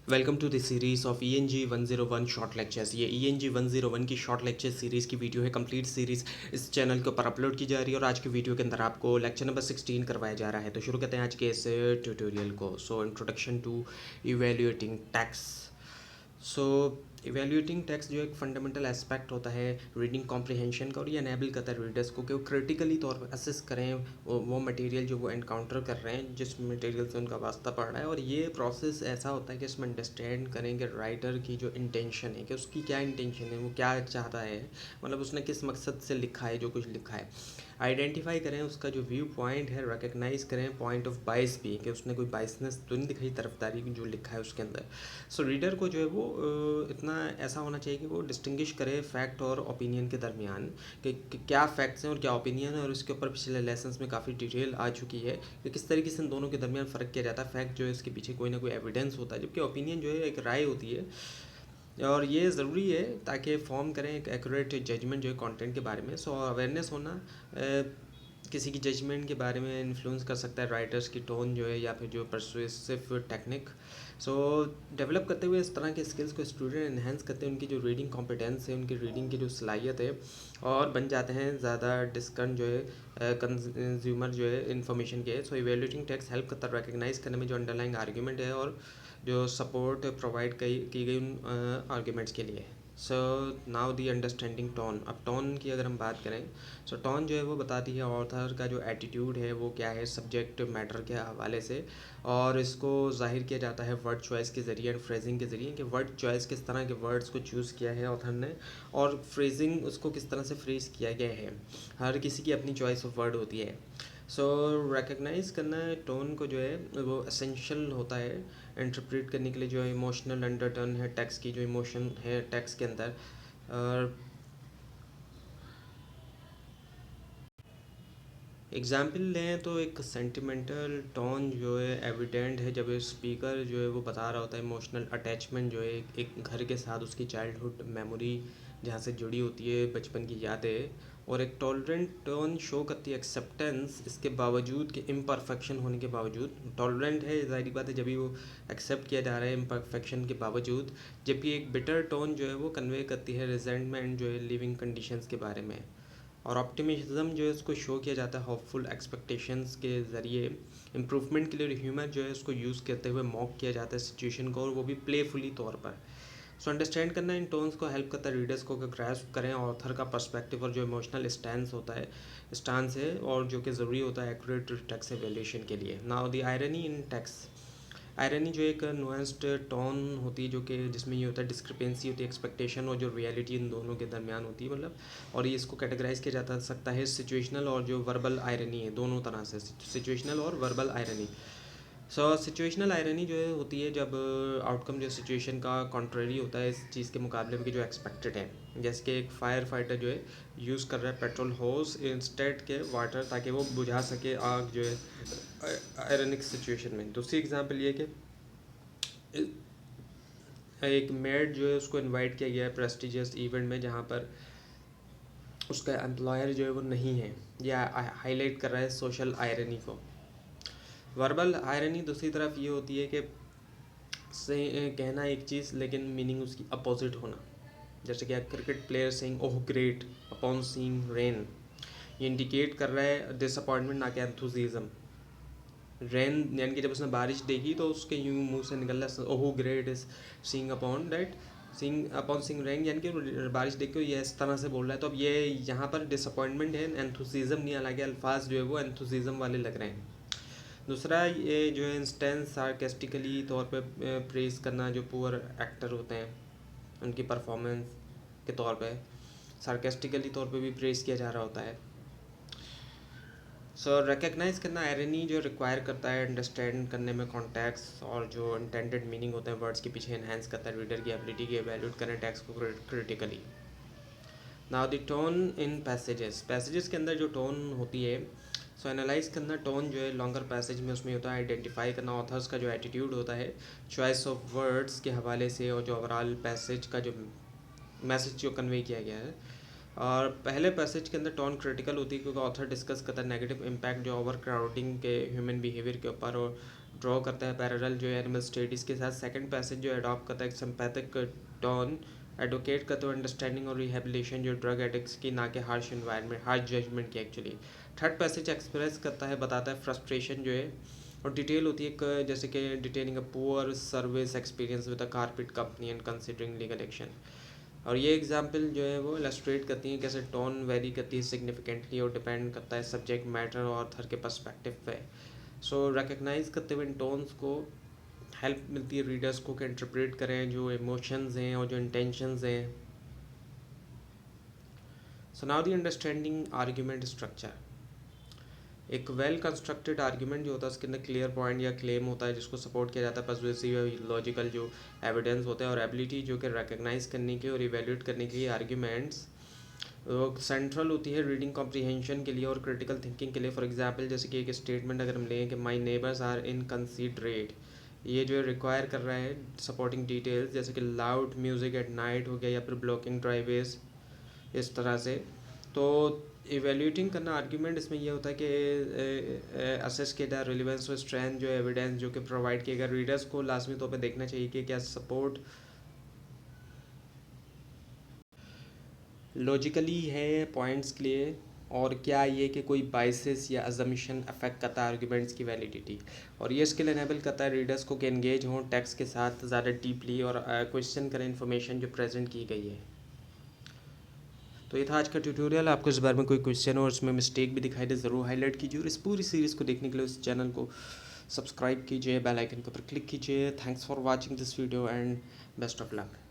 Welcome to the series of ENG 101 short lectures. ये ENG 101 की short lecture series की video है। Complete series इस चैनल के ऊपर अपलोड की जा रही है और आज की वीडियो के अंदर आपको लेक्चर नंबर 16 करवाया जा रहा है। तो शुरू करते हैं आज के इस ट्यूटोरियल को। So introduction to evaluating texts. So evaluating text जो एक फंडामेंटल एस्पेक्ट होता है रीडिंग कॉम्प्रिहेंशन का, और ये एनेबल करता है रीडर्स को कि वो क्रिटिकली तौर पर असेस करें वो मटेरियल जो वो एनकाउंटर कर रहे हैं, जिस मटेरियल से उनका वास्ता पड़ रहा है। और ये प्रोसेस ऐसा होता है कि इसमें अंडरस्टैंड करें कि राइटर की जो इंटेंशन है, कि उसकी क्या इंटेंशन है, वो क्या चाहता है, मतलब उसने किस मकसद से लिखा है जो कुछ लिखा है। आइडेंटिफाई करें उसका जो व्यू पॉइंट है, रिकग्नाइज करें पॉइंट ऑफ बाइस भी, कि उसने कोई बाइसनेस तो नहीं दिखाई तरफदारी जो लिखा है उसके अंदर। सो रीडर को जो है वो इतना ऐसा होना चाहिए कि वो डिस्टिंग्विश करे फैक्ट और ओपिनियन के दरमियान, कि क्या फैक्ट्स हैं और क्या ओपिनियन है। और इसके ऊपर पिछले लेसन्स में काफ़ी डिटेल आ चुकी है कि किस तरीके से इन दोनों के दरमियान फ़र्क किया जाता है। फैक्ट जो है इसके पीछे कोई ना कोई एविडेंस होता है, जबकि ओपिनियन जो है एक राय होती है। और ये ज़रूरी है ताकि फॉर्म करें एक एक्यूरेट जजमेंट जो है कंटेंट के बारे में। सो अवेयरनेस होना किसी की जजमेंट के बारे में इन्फ्लुएंस कर सकता है, राइटर्स की टोन जो है या फिर जो परसुएसिव टेक्निक। सो डेवलप करते हुए इस तरह के स्किल्स को स्टूडेंट इन्हेंस करते हैं, उनकी जो रीडिंग कॉम्पिटेंस है, उनकी रीडिंग की जो सलाहियत है, और बन जाते हैं ज़्यादा डिस्कन जो है कंज्यूमर जो है इन्फॉर्मेशन के। सो इवेल्युएटिंग टेक्स्ट हेल्प करता है रिकग्नाइज करने में जो अंडरलाइंग आर्ग्यूमेंट है और जो सपोर्ट प्रोवाइड की गई उन आर्ग्यूमेंट्स के लिए। So now the understanding tone. अब टोन की अगर हम बात करें, सो टोन जो है वो बताती है ऑथर का जो एटीट्यूड है वो क्या है सब्जेक्ट मैटर के हवाले से। और इसको जाहिर किया जाता है वर्ड चॉइस के ज़रिए एंड फ्रेजिंग के ज़रिए, कि वर्ड चॉइस किस तरह के वर्ड्स को चूज़ किया है ऑथर ने, और फ्रेजिंग उसको किस तरह से फ्रेज किया गया है। हर किसी की अपनी चॉइस ऑफ वर्ड होती है। सो रिकग्नाइज करना टोन को जो है वो एसेंशियल होता है इंटरप्रेट करने के लिए। जो इमोशनल अंडरटर्न है टेक्स्ट की, जो इमोशन है टेक्स्ट के अंदर, और एग्ज़ाम्पल लें तो एक सेंटिमेंटल टोन जो है एविडेंट है जब स्पीकर जो है वो बता रहा होता है इमोशनल अटैचमेंट जो है एक घर के साथ, उसकी चाइल्डहुड मेमोरी जहाँ से जुड़ी होती है, बचपन की यादें। और एक टॉलरेंट टोन शो करती है एक्सेप्टेंस, इसके बावजूद कि इम्परफेक्शन होने के बावजूद। टॉलरेंट है ज़ाहिर बात है जब भी वो एक्सेप्ट किया जा रहा है इम्परफेक्शन के बावजूद। जबकि एक बिटर टोन जो है वो कन्वे करती है रिजेंटमेंट जो है लिविंग कंडीशंस के बारे में। और ऑप्टिमिज्म जो है उसको शो किया जाता है होपफुल एक्सपेक्टेशंस के ज़रिए। इम्प्रूवमेंट के लिए ह्यूमर जो है उसको यूज़ करते हुए मॉक किया जाता है सिचुएशन को, और वो भी प्लेफुली तौर पर। सो अंडरस्टैंड करना इन टोन्स को हेल्प करता है रीडर्स को कि ग्रैस्प करें ऑथर का पर्सपेक्टिव और जो इमोशनल स्टांस है, और जो कि ज़रूरी होता है एक्यूरेट टेक्स्ट एवेल्यूशन के लिए। Now the irony in text. Irony जो एक नुआंस्ड टोन होती है, जो कि जिसमें ये होता है डिस्क्रिपेंसी होती है एक्सपेक्टेशन और जो रियलिटी इन दोनों के दरमियान होती है, मतलब। और ये इसको कैटेगराइज किया जाता सकता है सिचुएशनल और जो वर्बल आयरनी है, दोनों तरह से सिचुएशनल और वर्बल आयरनी। सो सिचुएशनल आयरनी जो है होती है जब आउटकम जो सिचुएशन का कॉन्ट्रेरी होता है इस चीज़ के मुकाबले में कि जो एक्सपेक्टेड है। जैसे कि एक फायर फाइटर जो है यूज़ कर रहा है पेट्रोल होस इंस्टेड के वाटर, ताकि वो बुझा सके आग जो है आयरनिक सिचुएशन में। दूसरी एग्जांपल ये कि एक मेड जो है उसको इनवाइट किया गया है प्रेस्टिजियस इवेंट में, जहाँ पर उसका एम्प्लॉयर जो है वो नहीं है, या हाईलाइट कर रहा है सोशल आयरनी को। वर्बल आयरनी दूसरी तरफ ये होती है कि से कहना एक चीज़ लेकिन मीनिंग उसकी अपोजिट होना। जैसे कि cricket player saying oh great upon seeing rain, ये इंडिकेट कर रहा है डिसअपॉइंटमेंट ना कि एंथुजिज्म। रेन यानी कि जब उसने बारिश देखी तो उसके यूं मुंह से निकल रहा oh great is seeing upon that, seeing upon seeing rain, यानी कि बारिश देख के ये इस तरह से बोल रहा है। तो अब ये यहाँ पर डिसअपॉइंटमेंट है, एंथुजिज्म नहीं, हालांकि अल्फाज जो है वो एंथुजिज्म वाले लग रहे हैं। दूसरा ये जो है इंस्टेंस सार्केस्टिकली तौर पे प्रेज करना, जो पुअर एक्टर होते हैं उनकी परफॉर्मेंस के तौर पे सार्केस्टिकली तौर पे भी प्रेज किया जा रहा होता है। सो रिकग्नाइज करना आयरनी जो रिक्वायर करता है अंडरस्टैंड करने में कॉन्टेक्स्ट और जो इंटेंडेड मीनिंग होते हैं वर्ड्स के पीछे, एनहेंस करता है रीडर की एबिलिटी की एवेल्यूट करें टेक्स्ट को critically. Now the tone in passages के अंदर जो टोन होती है, सो एनालाइज करना टोन जो है लॉन्गर पैसेज में उसमें होता है आइडेंटिफाई करना ऑथर्स का जो एटीट्यूड होता है चॉइस ऑफ वर्ड्स के हवाले से, और जो ओवरऑल पैसेज का जो मैसेज जो कन्वे किया गया है। और पहले पैसेज के अंदर टोन क्रिटिकल होती है क्योंकि ऑथर डिस्कस करता है नेगेटिव इम्पैक्ट जो ओवर क्राउडिंग के ह्यूमन बिहेवियर के ऊपर और ड्रॉ करता है पैरेलल जो है एनिमल स्टडीज़ के साथ। सेकंड पैसेज जो अडॉप्ट करता है एक सिंपैथिक टोन, एडवोकेट करते हुए अंडरस्टैंडिंग और रिहेबिलिटेशन जो ड्रग एडिक्ट्स की, ना कि हार्श इन्वायरमेंट, हार्श जजमेंट की एक्चुअली। थर्ड पैसेज एक्सप्रेस करता है, बताता है फ्रस्ट्रेशन जो है, और डिटेल होती है जैसे कि detailing a poor service experience with a carpet company and considering legal action. और ये एग्जांपल जो है वो इलस्ट्रेट करती हैं कैसे टोन वेरी करती है सिग्निफिकेंटली और डिपेंड करता है सब्जेक्ट मैटर और ऑथर के पर्सपेक्टिव पे। सो रिकग्नाइज करते हुए इन टोन्स को हेल्प मिलती है रीडर्स को कि इंटरप्रेट करें जो इमोशंस हैं और जो इंटेंशंस हैं। So now the understanding argument structure. एक वेल कंस्ट्रक्टेड आर्ग्यूमेंट जो होता है उसके अंदर क्लियर पॉइंट या क्लेम होता है जिसको सपोर्ट किया जाता है पर्सुएसिव या लॉजिकल जो एविडेंस होते हैं, और एबिलिटी जो कि रिकग्नाइज करने की और इवेल्यूएट करने के लिए आर्ग्यूमेंट्स सेंट्रल होती है रीडिंग कॉम्प्रीहेंशन के लिए और क्रिटिकल थिंकिंग के लिए। फॉर एग्जांपल जैसे कि एक स्टेटमेंट अगर हम लें कि माय नेबर्स आर इनकंसीडरेट, ये जो है रिक्वायर कर रहा है सपोर्टिंग डिटेल्स जैसे कि लाउड म्यूज़िक एट नाइट हो गया या फिर ब्लॉकिंग ड्राइवेज, इस तरह से। तो इवेल्यूटिंग करना आर्ग्यूमेंट इसमें ये होता है कि असेस किया जाए रिलेवेंस और स्ट्रेंथ जो एविडेंस जो कि प्रोवाइड किया गया, रीडर्स को लाजमी तौर पे देखना चाहिए कि क्या सपोर्ट लॉजिकली है पॉइंट्स के लिए, और क्या ये कि कोई बाइसेस या अजम्पशन अफेक्ट करता है आर्ग्यूमेंट्स की वैलिडिटी। और ये स्किल एनेबल करता है रीडर्स को कि एंगेज हों टेक्स्ट के साथ ज़्यादा डीपली और क्वेश्चन करें इन्फॉर्मेशन जो प्रेजेंट की गई है। तो ये था आज का ट्यूटोरियल। आपको इस बारे में कोई क्वेश्चन और उसमें मिस्टेक भी दिखाई दे ज़रूर हाईलाइट कीजिए, और इस पूरी सीरीज़ को देखने के लिए उस चैनल को सब्सक्राइब कीजिए, बेल आइकन के ऊपर क्लिक कीजिए। Thanks for watching this video and best of luck.